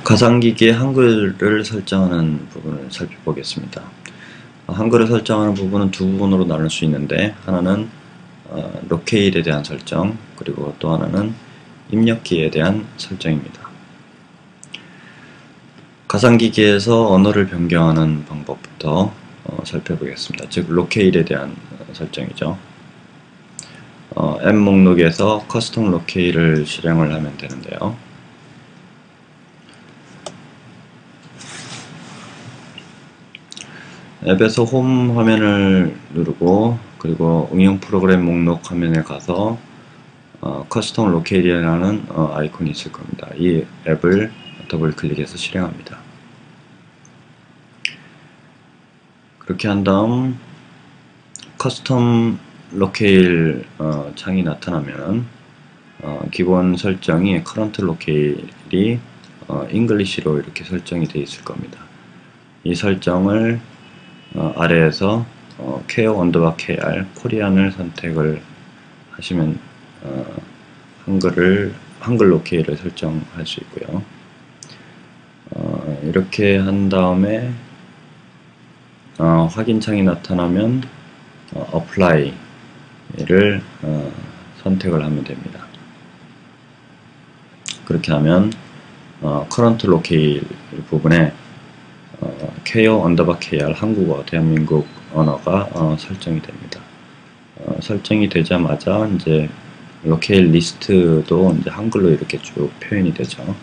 가상기기의 한글을 설정하는 부분을 살펴보겠습니다. 한글을 설정하는 부분은 두 부분으로 나눌 수 있는데, 하나는 로케일에 대한 설정, 그리고 또 하나는 입력키에 대한 설정입니다. 가상기기에서 언어를 변경하는 방법부터 살펴보겠습니다. 즉 로케일에 대한 설정이죠. 앱 목록에서 커스텀 로케일을 실행을 하면 되는데요. 앱에서 홈 화면을 누르고, 그리고 응용 프로그램 목록 화면에 가서 커스텀 로케일이라는 아이콘이 있을 겁니다. 이 앱을 더블 클릭해서 실행합니다. 그렇게 한 다음 커스텀 로케일 창이 나타나면 기본 설정이 커런트 로케일이 잉글리시로 이렇게 설정이 되어 있을 겁니다. 이 설정을 아래에서 케어 언더바 KR 코리안을 선택을 하시면 한글 로케일을 설정할 수 있고요. 이렇게 한 다음에 확인창이 나타나면 apply를 선택을 하면 됩니다. 그렇게 하면 current locale 부분에 케어 언더바 KR 한국어 대한민국 언어가 설정이 됩니다. 설정이 되자마자 이제 로케일 리스트도 이제 한글로 이렇게 쭉 표현이 되죠.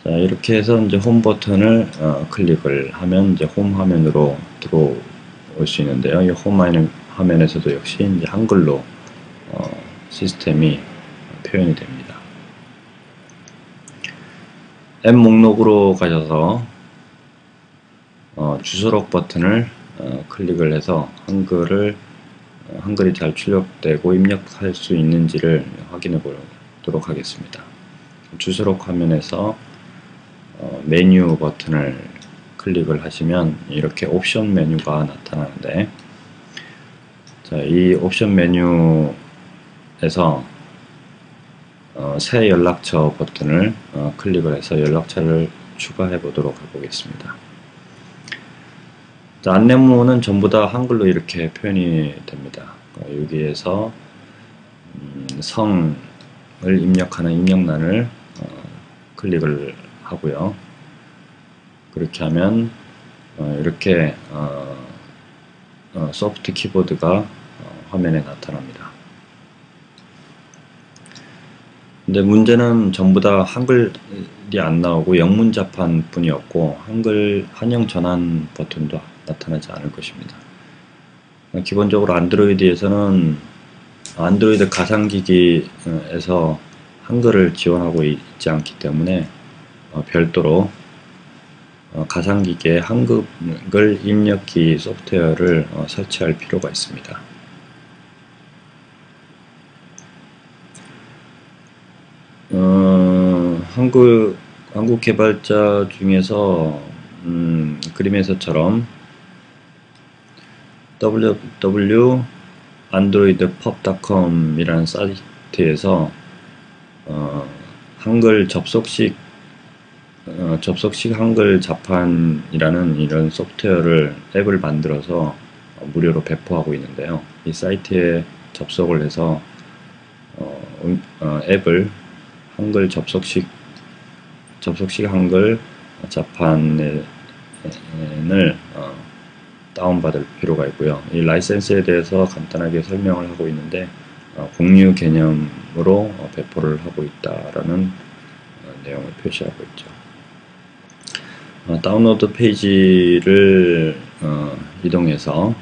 자, 이렇게 해서 이제 홈 버튼을 클릭을 하면 이제 홈 화면으로 들어올 수 있는데요. 이 홈 화면에서도 역시 이제 한글로 시스템이 표현이 됩니다. 앱 목록으로 가셔서 주소록 버튼을 클릭을 해서 한글이 잘 출력되고 입력할 수 있는지를 확인해 보도록 하겠습니다. 주소록 화면에서 메뉴 버튼을 클릭을 하시면 이렇게 옵션 메뉴가 나타나는데, 자, 이 옵션 메뉴에서 새 연락처 버튼을 클릭을 해서 연락처를 추가해 보도록 해보겠습니다. 자, 안내문은 전부 다 한글로 이렇게 표현이 됩니다. 여기에서 성을 입력하는 입력란을 클릭을 하고요. 그렇게 하면 이렇게 소프트 키보드가 화면에 나타납니다. 근데 문제는 전부 다 한글이 안 나오고 영문자판 뿐이었고, 한글 한영 전환 버튼도 나타나지 않을 것입니다. 기본적으로 안드로이드에서는 안드로이드 가상기기에서 한글을 지원하고 있지 않기 때문에 별도로 가상기기에 한글 입력기 소프트웨어를 설치할 필요가 있습니다. 한국 개발자 중에서 그림에서처럼 www.androidpub.com 이라는 사이트에서 한글 접속식 한글 자판이라는 이런 소프트웨어를 앱을 만들어서 무료로 배포하고 있는데요. 이 사이트에 접속을 해서 앱을 한글 접속식 한글 자판을 다운받을 필요가 있고요. 이 라이센스에 대해서 간단하게 설명을 하고 있는데, 공유 개념으로 배포를 하고 있다라는 내용을 표시하고 있죠. 다운로드 페이지를 이동해서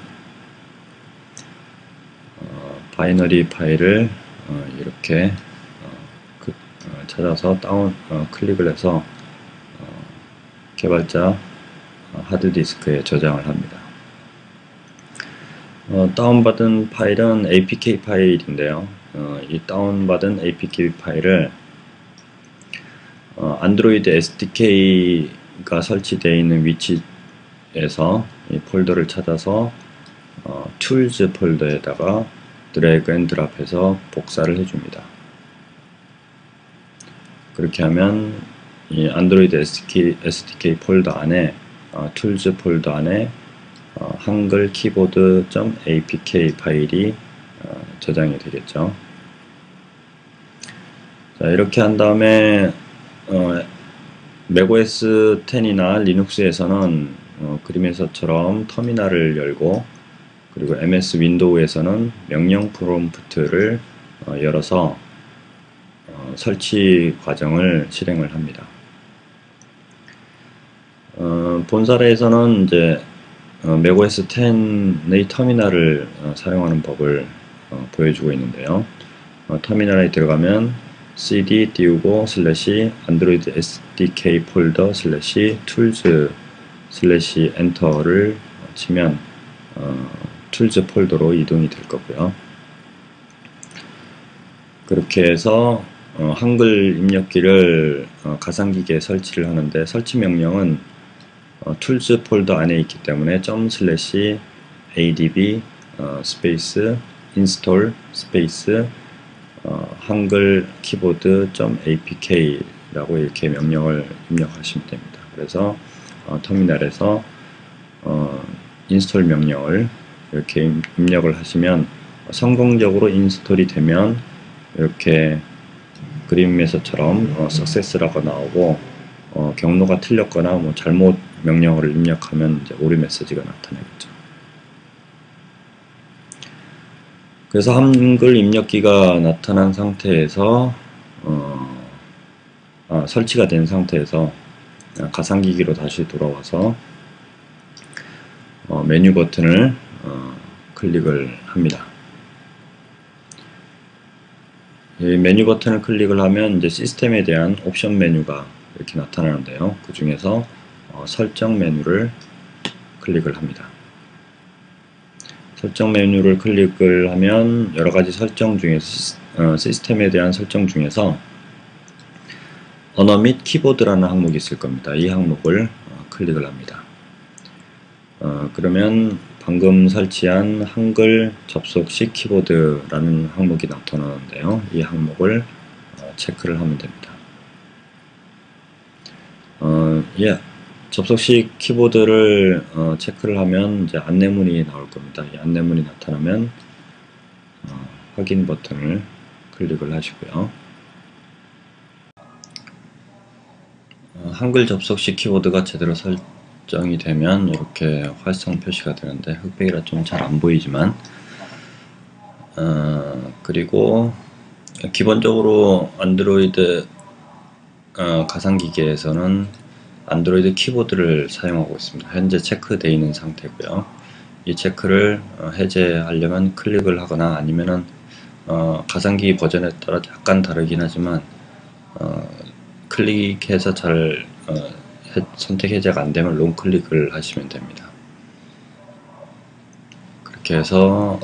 바이너리 파일을 이렇게 찾아서 클릭을 해서 개발자 하드디스크에 저장을 합니다. 다운받은 파일은 APK 파일인데요. 이 다운받은 APK 파일을 안드로이드 SDK가 설치되어 있는 위치에서 이 폴더를 찾아서 툴즈 폴더에다가 드래그 앤 드랍해서 복사를 해줍니다. 그렇게 하면 이 안드로이드 SDK 폴더 안에 툴즈 폴더 안에 한글 키보드.apk 파일이 저장이 되겠죠. 자, 이렇게 한 다음에 맥OS 10이나 리눅스에서는 그림에서처럼 터미널을 열고, 그리고 MS 윈도우에서는 명령 프롬프트를 열어서 설치 과정을 실행을 합니다. 본 사례에서는 이제 맥OS 10의 터미널을 사용하는 법을 보여주고 있는데요. 터미널에 들어가면 cd 띄우고 슬래시 안드로이드 SDK 폴더 슬래시 툴즈 슬래시 엔터를 치면 툴즈 폴더로 이동이 될 거고요. 그렇게 해서 한글 입력기를 가상기기에 설치를 하는데, 설치 명령은 툴즈 폴더 안에 있기 때문에 슬래시 adb 스페이스 인스톨 스페이스 한글 키보드 .apk 라고 이렇게 명령을 입력하시면 됩니다. 그래서 터미널에서 인스톨 명령을 이렇게 입력을 하시면 성공적으로 인스톨이 되면 이렇게 그림에서처럼 success라고 나오고, 경로가 틀렸거나 뭐 잘못 명령어를 입력하면 이제 오류 메시지가 나타나겠죠. 그래서 한글 입력기가 나타난 상태에서 설치가 된 상태에서 가상기기로 다시 돌아와서 메뉴 버튼을 클릭을 합니다. 이 메뉴 버튼을 클릭을 하면 이제 시스템에 대한 옵션 메뉴가 이렇게 나타나는데요. 그 중에서 설정 메뉴를 클릭을 합니다. 설정 메뉴를 클릭을 하면 여러가지 설정 중에서 시스템에 대한 설정 중에서 언어 및 키보드라는 항목이 있을 겁니다. 이 항목을 클릭을 합니다. 그러면 방금 설치한 한글 접속식 키보드라는 항목이 나타나는데요. 이 항목을 체크를 하면 됩니다. 접속식 키보드를 체크를 하면 이제 안내문이 나올 겁니다. 이 안내문이 나타나면 확인 버튼을 클릭을 하시고요. 한글 접속식 키보드가 제대로 설정이 되면 이렇게 활성 표시가 되는데, 흑백이라 좀 잘 안 보이지만, 그리고 기본적으로 안드로이드 가상기기에서는 안드로이드 키보드를 사용하고 있습니다. 현재 체크되어 있는 상태고요. 이 체크를 해제하려면 클릭을 하거나 아니면은 가상기기 버전에 따라 약간 다르긴 하지만 클릭해서 잘 선택 해제가 안되면 롱 클릭을 하시면 됩니다. 그렇게 해서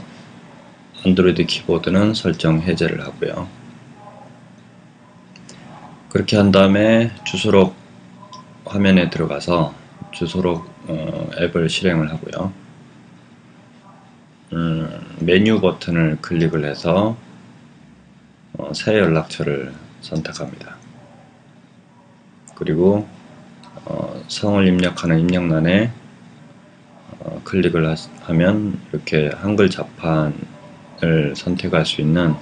안드로이드 키보드는 설정 해제를 하고요. 그렇게 한 다음에 주소록 화면에 들어가서 주소록 앱을 실행을 하고요. 메뉴 버튼을 클릭을 해서 새 연락처를 선택합니다. 그리고 성을 입력하는 입력란에 클릭을 하면 이렇게 한글 자판을 선택할 수 있는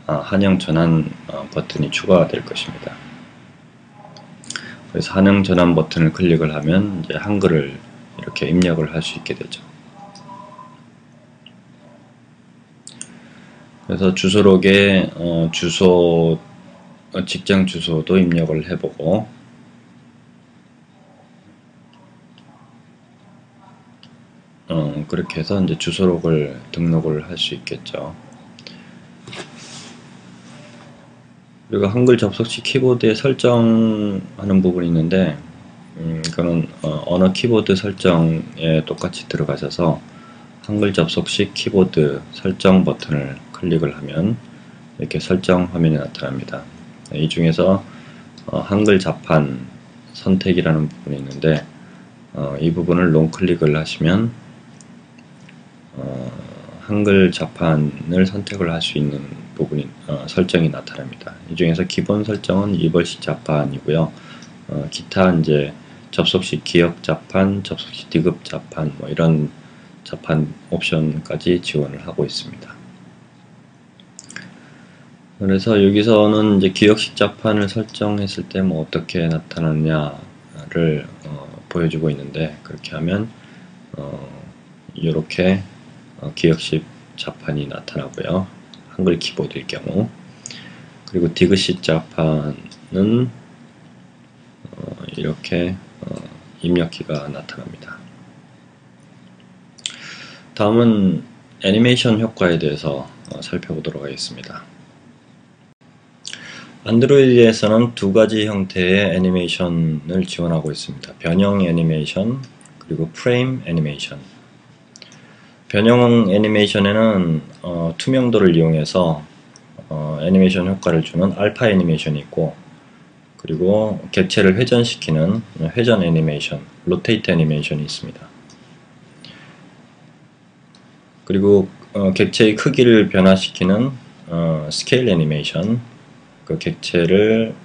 한영 전환 버튼이 추가가 될 것입니다. 그래서 한영 전환 버튼을 클릭을 하면 이제 한글을 이렇게 입력을 할 수 있게 되죠. 그래서 주소록에 직장 주소도 입력을 해보고, 그렇게 해서 이제 주소록을 등록을 할 수 있겠죠. 그리고 한글 접속식 키보드에 설정하는 부분이 있는데, 이거는 언어 키보드 설정에 똑같이 들어가셔서 한글 접속식 키보드 설정 버튼을 클릭을 하면 이렇게 설정 화면이 나타납니다. 이 중에서 한글 자판 선택이라는 부분이 있는데, 이 부분을 롱 클릭을 하시면 한글 자판을 선택을 할 수 있는 부분이 설정이 나타납니다. 이 중에서 기본 설정은 이벌시 자판이고요. 기타 이제 접속 시 기역 자판, 접속 시 디귿 자판 뭐 이런 자판 옵션까지 지원을 하고 있습니다. 그래서 여기서는 이제 기역식 자판을 설정했을 때 뭐 어떻게 나타나냐를 보여주고 있는데, 그렇게 하면 이렇게 기역식 자판이 나타나고요. 한글 키보드일 경우. 그리고 디귿식 자판은 이렇게 입력키가 나타납니다. 다음은 애니메이션 효과에 대해서 살펴보도록 하겠습니다. 안드로이드에서는 두 가지 형태의 애니메이션을 지원하고 있습니다. 변형 애니메이션 그리고 프레임 애니메이션. 변형 애니메이션에는 투명도를 이용해서 애니메이션 효과를 주는 알파 애니메이션이 있고, 그리고 객체를 회전시키는 회전 애니메이션, 로테이트 애니메이션이 있습니다. 그리고 객체의 크기를 변화시키는 스케일 애니메이션, 그 객체의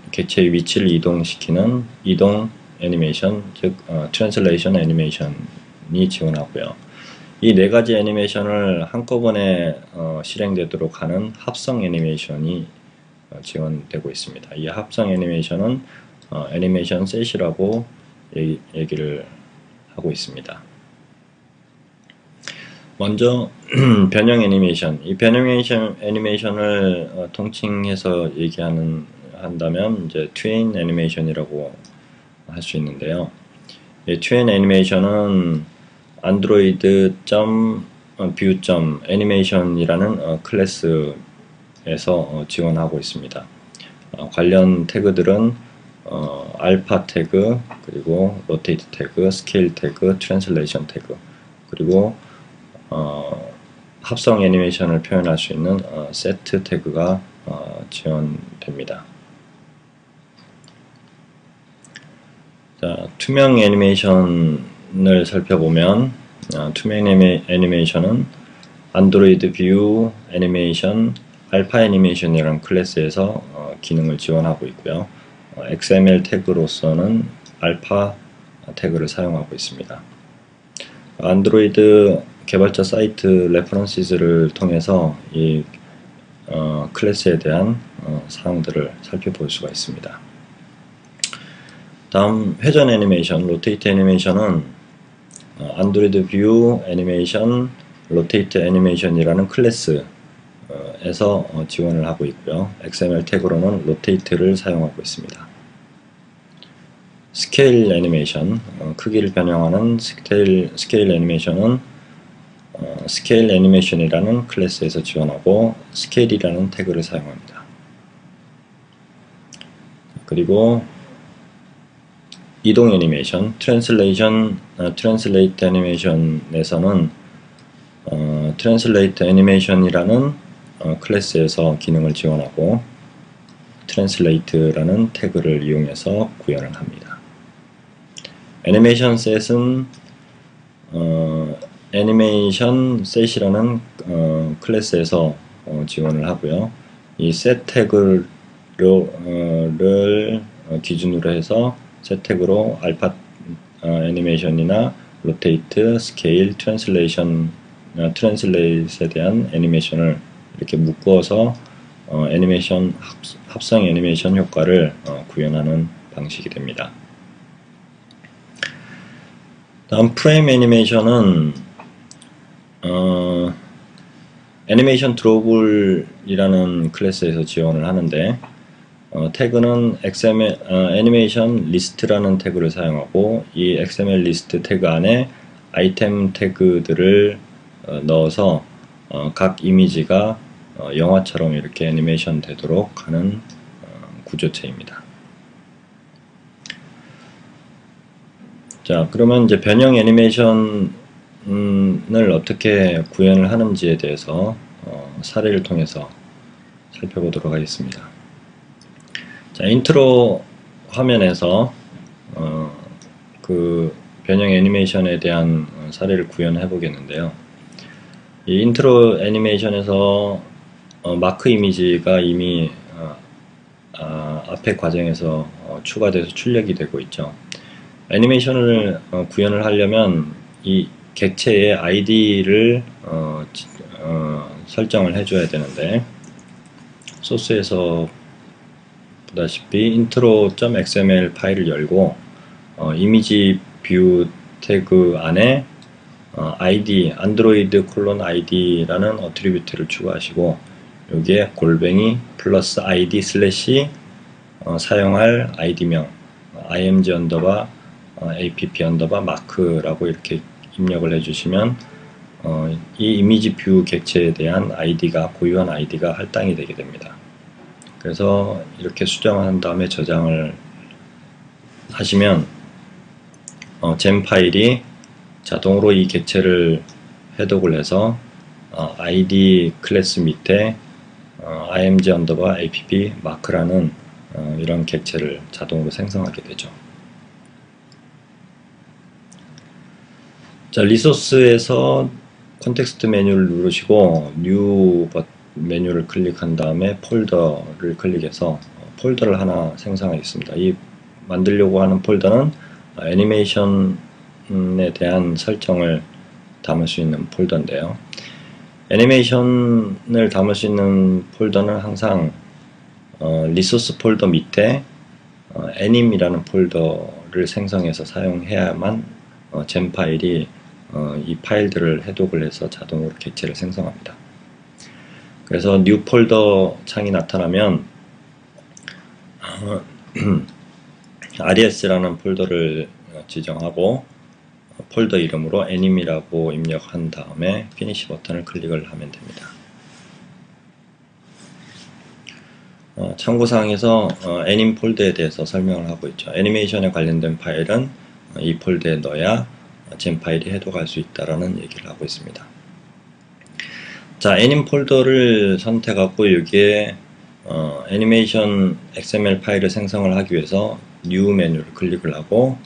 위치를 이동시키는 이동 애니메이션, 즉 트랜슬레이션 애니메이션이 지원하고요. 이 네 가지 애니메이션을 한꺼번에 실행되도록 하는 합성 애니메이션이 지원되고 있습니다. 이 합성 애니메이션은 애니메이션 셋이라고 얘기를 하고 있습니다. 먼저 변형 애니메이션. 이 변형 애니메이션을 통칭해서 한다면 이제 트윈 애니메이션이라고 할 수 있는데요. 이 트윈 애니메이션은 android.view.animation이라는 클래스에서 지원하고 있습니다. 관련 태그들은 알파 태그, 그리고 로테이트 태그, 스케일 태그, 트랜슬레이션 태그, 그리고 합성 애니메이션을 표현할 수 있는 세트 태그가 지원됩니다. 자, 투명 애니메이션을 살펴보면 투명 애니메이션은 안드로이드 뷰 애니메이션, 알파 애니메이션이라는 클래스에서 기능을 지원하고 있고요. XML 태그로서는 알파 태그를 사용하고 있습니다. 안드로이드 개발자 사이트 레퍼런시즈를 통해서 이 클래스에 대한 사항들을 살펴볼 수가 있습니다. 다음 회전 애니메이션, 로테이트 애니메이션은 안드로이드 뷰 애니메이션, 로테이트 애니메이션이라는 클래스에서 지원을 하고 있고요. XML 태그로는 로테이트를 사용하고 있습니다. 스케일 애니메이션, 크기를 변형하는 스케일 애니메이션은 스케일 애니메이션이라는 클래스에서 지원하고 스케일이라는 태그를 사용합니다. 그리고 이동 애니메이션, 트랜슬레이트 애니메이션에서는 트랜슬레이트 애니메이션이라는 클래스에서 기능을 지원하고 트랜슬레이트라는 태그를 이용해서 구현을 합니다. 애니메이션 셋은 애니메이션 셋이라는 클래스에서 지원을 하고요. 이 셋 태그를 기준으로 해서 셋 태그로 알파 애니메이션이나 로테이트, 스케일, 트랜슬레이트에 대한 애니메이션을 이렇게 묶어서 합성 애니메이션 효과를 구현하는 방식이 됩니다. 다음 프레임 애니메이션은 애니메이션 드로블이라는 클래스에서 지원을 하는데, 태그는 XML 애니메이션 리스트라는 태그를 사용하고, 이 XML 리스트 태그 안에 아이템 태그들을 넣어서 각 이미지가 영화처럼 이렇게 애니메이션 되도록 하는 구조체입니다. 자, 그러면 이제 변형 애니메이션을 어떻게 구현을 하는지에 대해서 사례를 통해서 살펴보도록 하겠습니다. 자, 인트로 화면에서 그 변형 애니메이션에 대한 사례를 구현해 보겠는데요. 이 인트로 애니메이션에서 마크 이미지가 이미 앞에 과정에서 추가돼서 출력이 되고 있죠. 애니메이션을 구현을 하려면 이 객체의 아이디를 설정을 해줘야 되는데, 소스에서 보다시피 intro.xml 파일을 열고 이미지 뷰 태그 안에 id 안드로이드 콜론 id라는 어트리뷰트를 추가하시고, 여기에 골뱅이 플러스 id 슬래시 사용할 id명 img 언더바 app 언더바 마크라고 이렇게 입력을 해주시면 이 이미지 뷰 객체에 대한 id가, 고유한 id가 할당이 되게 됩니다. 그래서 이렇게 수정한 다음에 저장을 하시면 젠 파일이 자동으로 이 객체를 해독을 해서 id 클래스 밑에 img 언더바 app 마크라는 이런 객체를 자동으로 생성하게 되죠. 자, 리소스에서 컨텍스트 메뉴를 누르시고 뉴 메뉴를 클릭한 다음에 폴더를 클릭해서 폴더를 하나 생성하겠습니다. 이 만들려고 하는 폴더는 애니메이션에 대한 설정을 담을 수 있는 폴더인데요. 애니메이션을 담을 수 있는 폴더는 항상 리소스 폴더 밑에 애님이라는 폴더를 생성해서 사용해야만 젠 파일이 이 파일들을 해독을 해서 자동으로 객체를 생성합니다. 그래서 뉴 폴더 창이 나타나면 res라는 폴더를 지정하고 폴더 이름으로 애님이라고 입력한 다음에 피니시 버튼을 클릭을 하면 됩니다. 참고사항에서 애님 폴더에 대해서 설명을 하고 있죠. 애니메이션에 관련된 파일은 이 폴더에 넣어야 젠 파일이 해독할 수 있다라는 얘기를 하고 있습니다. 자, 애님 폴더를 선택하고 여기에 애니메이션 XML 파일을 생성을 하기 위해서 뉴 메뉴를 클릭을 하고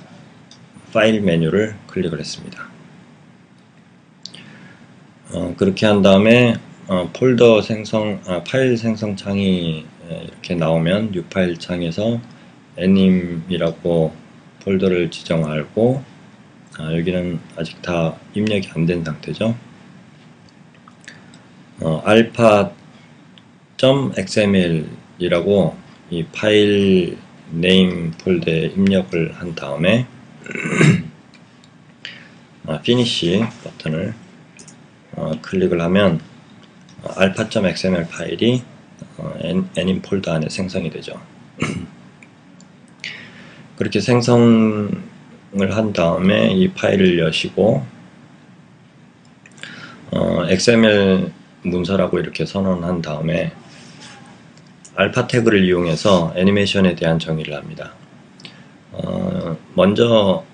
파일 메뉴를 클릭을 했습니다. 그렇게 한 다음에 폴더 생성, 파일 생성 창이 이렇게 나오면 뉴 파일 창에서 애님이라고 폴더를 지정하고 여기는 아직 다 입력이 안 된 상태죠. alpha.xml 이라고 이 파일 네임 폴더에 입력을 한 다음에 finish 버튼을 클릭을 하면 alpha.xml 파일이 애님 폴더 안에 생성이 되죠. 그렇게 생성을 한 다음에 이 파일을 여시고 XML 문서라고 이렇게 선언한 다음에 알파 태그를 이용해서 애니메이션에 대한 정의를 합니다. 먼저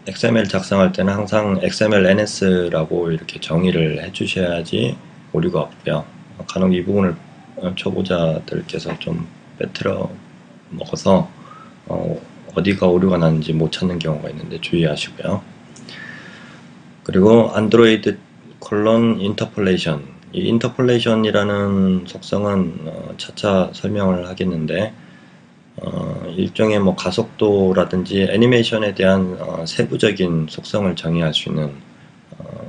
XML 작성할 때는 항상 XML NS라고 이렇게 정의를 해주셔야지 오류가 없고요. 간혹 이 부분을 초보자들께서 좀 빼뜨려 먹어서 어디가 오류가 나는지 못 찾는 경우가 있는데 주의하시고요. 그리고 안드로이드 콜론 인터폴레이션, 이 인터폴레이션이라는 속성은 차차 설명을 하겠는데 일종의 뭐 가속도라든지 애니메이션에 대한 세부적인 속성을 정의할 수 있는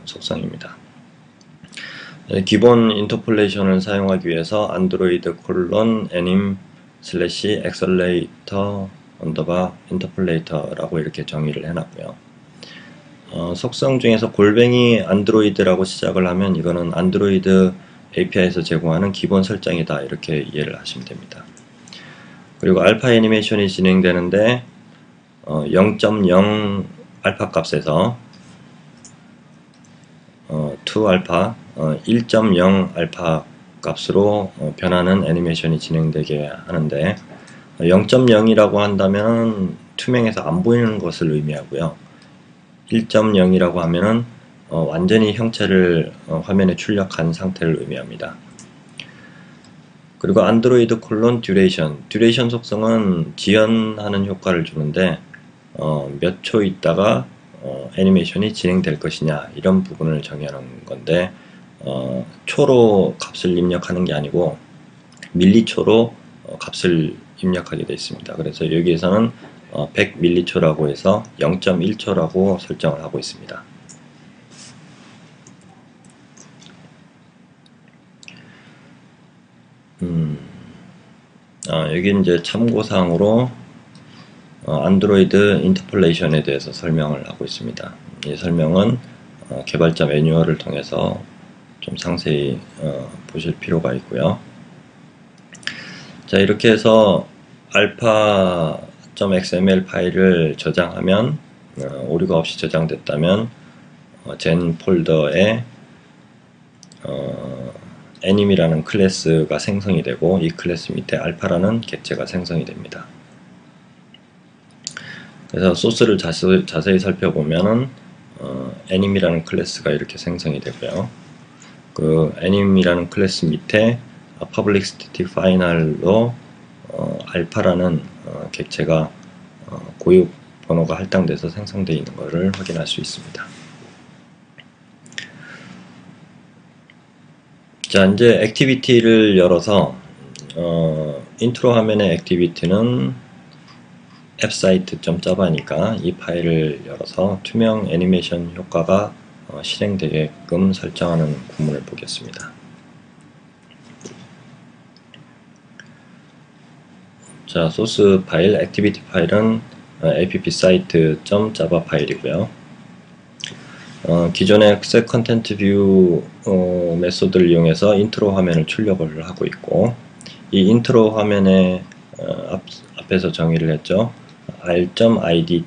속성입니다. 기본 인터폴레이션을 사용하기 위해서 안드로이드 콜론 애님 슬래시 엑셀레이터 언더바 인터폴레이터라고 이렇게 정의를 해놨고요. 속성 중에서 골뱅이 안드로이드라고 시작을 하면 이거는 안드로이드 API에서 제공하는 기본 설정이다 이렇게 이해를 하시면 됩니다. 그리고 알파 애니메이션이 진행되는데 0.0 알파 값에서 2알파 1.0 알파 값으로 변하는 애니메이션이 진행되게 하는데 0.0이라고 한다면 투명해서 안 보이는 것을 의미하고요. 1.0이라고 하면은 완전히 형체를 화면에 출력한 상태를 의미합니다. 그리고 안드로이드 콜론 듀레이션 속성은 지연하는 효과를 주는데 몇 초 있다가 애니메이션이 진행될 것이냐, 이런 부분을 정의하는 건데, 초로 값을 입력하는 게 아니고 밀리초로 값을 입력하게 되어 있습니다. 그래서 여기에서는 100밀리초라고 해서 0.1초라고 설정을 하고 있습니다. 여기 이제 참고사항으로 안드로이드 인터폴레이션에 대해서 설명을 하고 있습니다. 이 설명은 개발자 매뉴얼을 통해서 좀 상세히 보실 필요가 있고요. 자, 이렇게 해서 alpha.xml 파일을 저장하면 오류가 없이 저장됐다면 젠 폴더에 anim이라는 클래스가 생성이 되고, 이 클래스 밑에 alpha라는 객체가 생성이 됩니다. 그래서 소스를 자세히 살펴보면은 anim이라는 클래스가 이렇게 생성이 되고요. 그 anim이라는 클래스 밑에 public static final로 alpha라는 객체가 고유 번호가 할당돼서 생성되어 있는 것을 확인할 수 있습니다. 자, 이제 액티비티를 열어서 인트로 화면의 액티비티는 appsite.java니까 이 파일을 열어서 투명 애니메이션 효과가 실행되게끔 설정하는 구문을 보겠습니다. 자, 소스 파일, 액티비티 파일은 appsite.java 파일이고요. 기존의 setContentView 메소드를 이용해서 인트로 화면을 출력을 하고 있고, 이 인트로 화면에 앞에서 정의를 했죠. r.id.img_app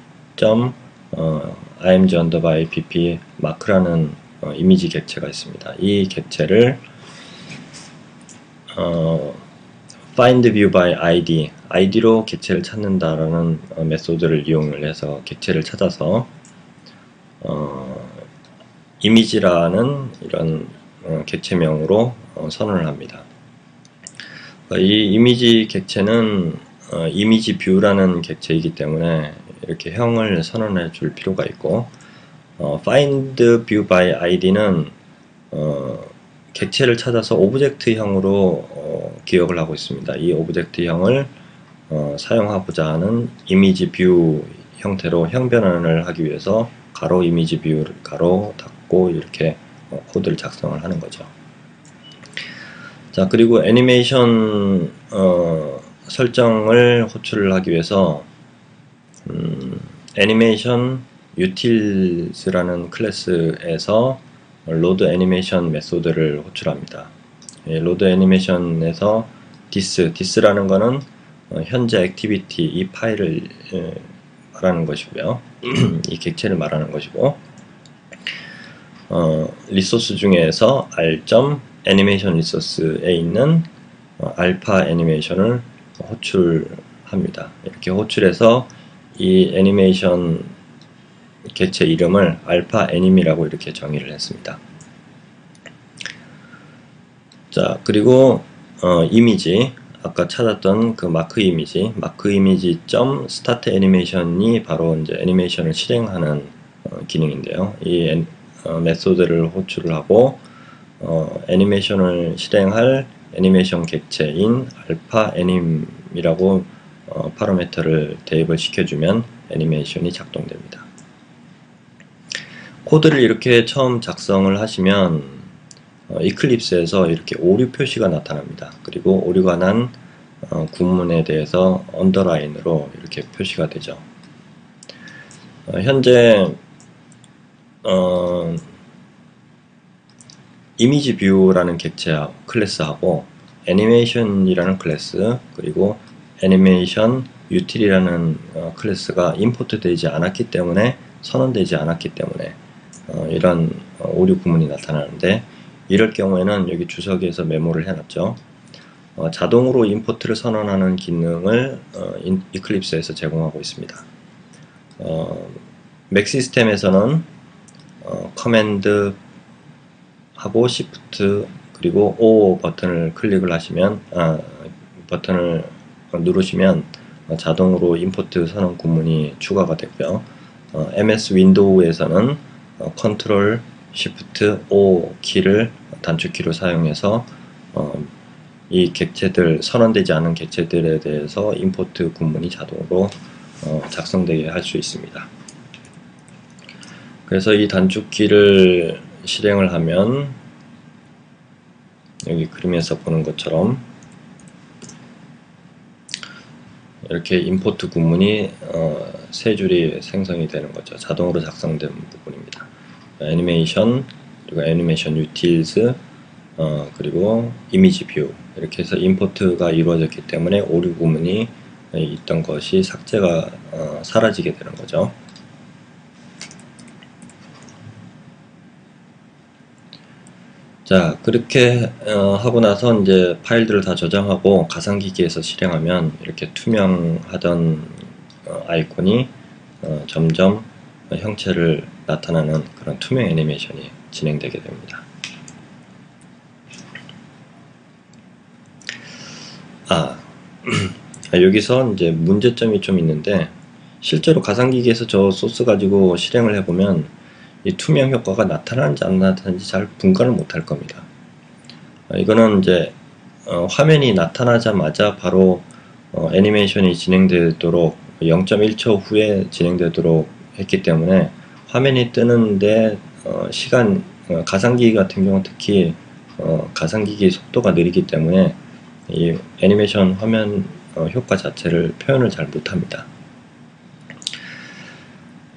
마크라는 이미지 객체가 있습니다. 이 객체를 findViewById, id로 객체를 찾는다라는 메소드를 이용을 해서 객체를 찾아서 이미지라는 이런 객체명으로 선언을 합니다. 이 이미지 객체는 이미지 뷰라는 객체이기 때문에 이렇게 형을 선언해 줄 필요가 있고, findViewById는 객체를 찾아서 오브젝트형으로 기억을 하고 있습니다. 이 오브젝트형을 사용하고자 하는 이미지 뷰 형태로 형 변환을 하기 위해서 가로 이미지 뷰를 가로 닫고 이렇게 코드를 작성을 하는 거죠. 자, 그리고 애니메이션 설정을 호출을 하기 위해서 애니메이션 utils라는 클래스에서 load animation 메소드를 호출합니다. load animation에서 this라는 거는 현재 액티비티 이 파일을 말하는 것이고요. 이 객체를 말하는 것이고, 리소스 중에서 r.animation 리소스에 있는 알파 애니메이션을 호출합니다. 이렇게 호출해서 이 애니메이션 객체 이름을 알파 애님이라고 이렇게 정의를 했습니다. 자, 그리고 이미지, 아까 찾았던 그 마크 이미지 start 애니메이션이 바로 이제 애니메이션을 실행하는 기능인데요. 이 메소드를 호출을 하고 애니메이션을 실행할 애니메이션 객체인 알파 애님이라고 파라미터를 대입을 시켜주면 애니메이션이 작동됩니다. 코드를 이렇게 처음 작성을 하시면 이클립스에서 이렇게 오류 표시가 나타납니다. 그리고 오류가 난 구문에 대해서 언더라인으로 이렇게 표시가 되죠. 현재 이미지 뷰라는 객체 클래스하고 애니메이션이라는 클래스, 그리고 애니메이션 유틸이라는 클래스가 임포트 되지 않았기 때문에, 선언되지 않았기 때문에 이런 오류 구문이 나타나는데, 이럴 경우에는 여기 주석에서 메모를 해놨죠. 자동으로 임포트를 선언하는 기능을 이클립스에서 제공하고 있습니다. 맥 시스템에서는 커맨드 하고 Shift 그리고 O 버튼을 클릭을 하시면 버튼을 누르시면 자동으로 임포트 선언 구문이 추가가 되고요. MS 윈도우에서는 컨트롤 Shift O 키를 단축키로 사용해서 이 객체들, 선언되지 않은 객체들에 대해서 임포트 구문이 자동으로 작성되게 할 수 있습니다. 그래서 이 단축키를 실행을 하면 여기 그림에서 보는 것처럼 이렇게 임포트 구문이 세 줄이 생성이 되는 거죠. 자동으로 작성된 부분입니다. 애니메이션, 그리고 애니메이션 유틸즈, 그리고 이미지 뷰, 이렇게 해서 임포트가 이루어졌기 때문에 오류 구문이 있던 것이 삭제가 사라지게 되는 거죠. 자, 그렇게 하고 나서 이제 파일들을 다 저장하고 가상기기에서 실행하면 이렇게 투명하던 아이콘이 점점 형체를 나타나는 그런 투명 애니메이션이 진행되게 됩니다. 여기서 이제 문제점이 좀 있는데, 실제로 가상기기에서 저 소스 가지고 실행을 해보면 이 투명 효과가 나타나는지 안 나타나는지 잘 분간을 못할 겁니다. 이거는 이제 화면이 나타나자마자 바로 애니메이션이 진행되도록 0.1초 후에 진행되도록 했기 때문에 화면이 뜨는데 시간, 가상기기 같은 경우 특히 가상기기 속도가 느리기 때문에 이 애니메이션 화면 효과 자체를 표현을 잘 못합니다.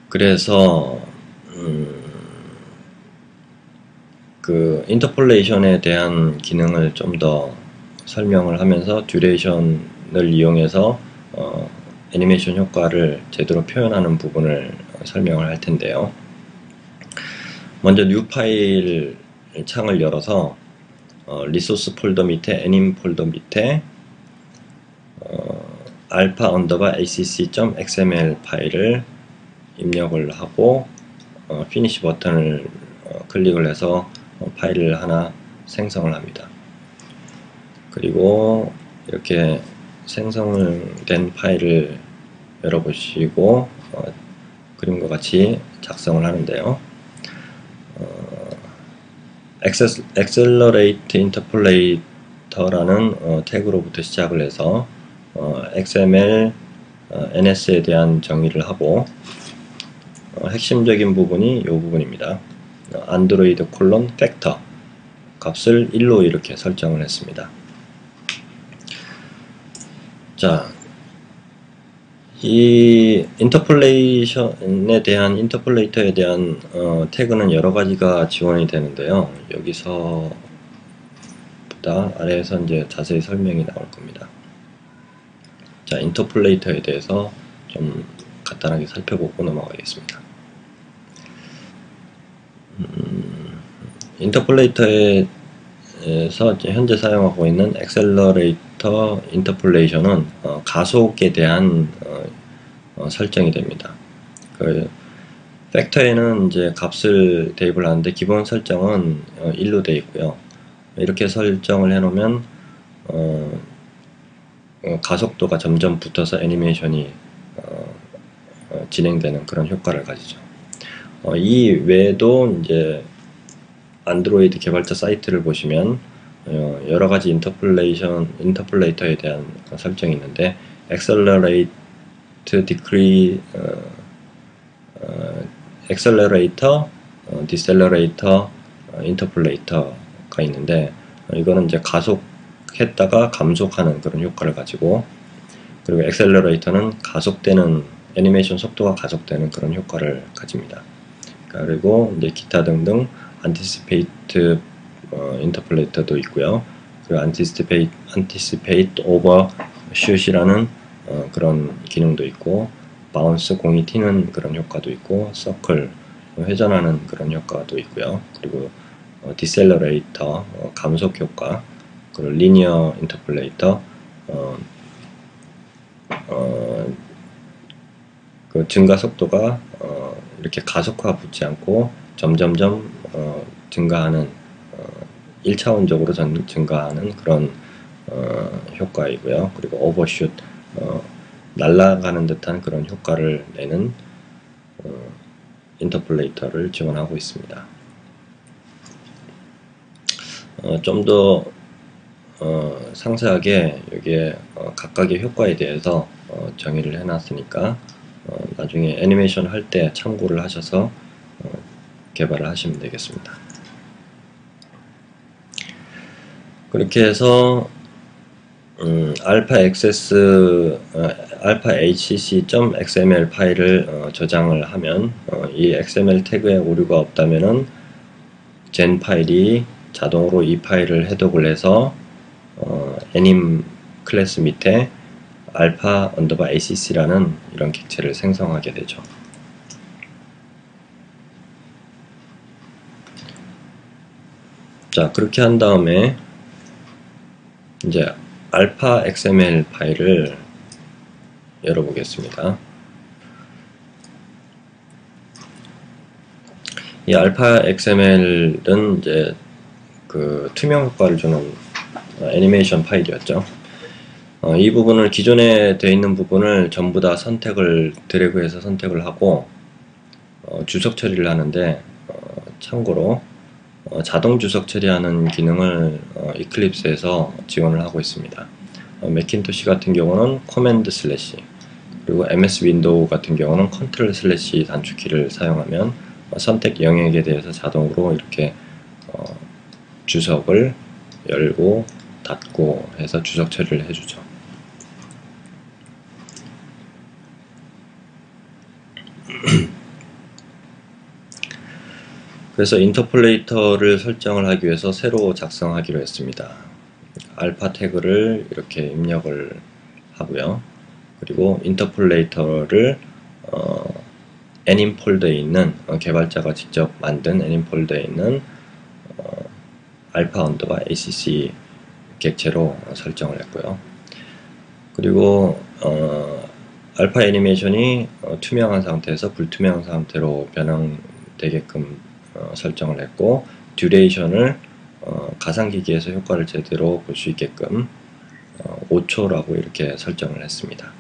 그래서 그 인터폴레이션에 대한 기능을 좀 더 설명을 하면서 듀레이션을 이용해서 애니메이션 효과를 제대로 표현하는 부분을 설명을 할 텐데요. 먼저 뉴 파일 창을 열어서 리소스 폴더 밑에 애님 폴더 밑에 alpha_acc.xml 파일을 입력을 하고 피니시 버튼을 클릭을 해서 파일을 하나 생성을 합니다. 그리고 이렇게 생성된 파일을 열어보시고 그림과 같이 작성을 하는데요. Accelerate Interpolator라는 태그로부터 시작을 해서 XML, NS에 대한 정의를 하고 핵심적인 부분이 이 부분입니다. 안드로이드 콜론 팩터 값을 1로 이렇게 설정을 했습니다. 자, 이 인터폴레이션에 대한 인터폴레이터에 대한 태그는 여러 가지가 지원이 되는데요. 여기서보다 아래에서 이제 자세히 설명이 나올 겁니다. 자, 인터폴레이터에 대해서 좀 간단하게 살펴보고 넘어가겠습니다. 인터폴레이터에서 현재 사용하고 있는 엑셀러레이터 인터폴레이션은 가속에 대한 설정이 됩니다. 그 팩터에는 이제 값을 대입을 하는데 기본 설정은 1로 되어 있고요. 이렇게 설정을 해 놓으면 가속도가 점점 붙어서 애니메이션이 진행되는 그런 효과를 가지죠. 이 외에도 이제 안드로이드 개발자 사이트를 보시면 여러 가지 인터폴레이터에 대한 설정이 있는데 accelerate, accelerator, decelerator, interpolator가 있는데 이거는 이제 가속했다가 감속하는 그런 효과를 가지고, 그리고 accelerator는 가속되는 애니메이션 속도가 가속되는 그런 효과를 가집니다. 그리고 이제 기타 등등 anticipate interpolator도 있고요. 그리고 anticipate overshoot이라는 그런 기능도 있고, 바운스 공이 튀는 그런 효과도 있고, 서클 회전하는 그런 효과도 있고요. 그리고 디셀러레이터 감속 효과, 그리고 리니어 인터폴레이터 그 증가 속도가 이렇게 가속화 붙지 않고 점점점 증가하는 1차원적으로 증가하는 그런 효과이고요. 그리고 오버슛 날아가는 듯한 그런 효과를 내는 인터폴레이터를 지원하고 있습니다. 좀 더 상세하게 여기에 각각의 효과에 대해서 정의를 해놨으니까 나중에 애니메이션 할 때 참고를 하셔서 개발을 하시면 되겠습니다. 그렇게 해서 알파 hcc.xml 파일을 저장을 하면 이 XML 태그에 오류가 없다면은 젠 파일이 자동으로 이 파일을 해독을 해서 anim 클래스 밑에 alpha acc라는 이런 객체를 생성하게 되죠. 자, 그렇게 한 다음에 이제 알파 XML 파일을 열어보겠습니다. 이 알파 XML은 이제 그 투명 효과를 주는 애니메이션 파일이었죠. 이 부분을 기존에 되어 있는 부분을 전부 다 드래그해서 선택을 하고 주석 처리를 하는데 참고로 자동 주석 처리하는 기능을 이클립스에서 지원을 하고 있습니다. 매킨토시 같은 경우는 커맨드 슬래시, 그리고 MS 윈도우 같은 경우는 컨트롤 슬래시 단축키를 사용하면 선택 영역에 대해서 자동으로 이렇게 주석을 열고 닫고 해서 주석 처리를 해주죠. 그래서 인터폴레이터를 설정을 하기 위해서 새로 작성하기로 했습니다. 알파 태그를 이렇게 입력을 하고요. 그리고 인터폴레이터를 anim 폴더에 있는 개발자가 직접 만든 anim 폴더에 있는 alpha acc 객체로 설정을 했고요. 그리고 알파 애니메이션이 투명한 상태에서 불투명한 상태로 변형되게끔 설정을 했고, 듀레이션을 가상기기에서 효과를 제대로 볼 수 있게끔 5초라고 이렇게 설정을 했습니다.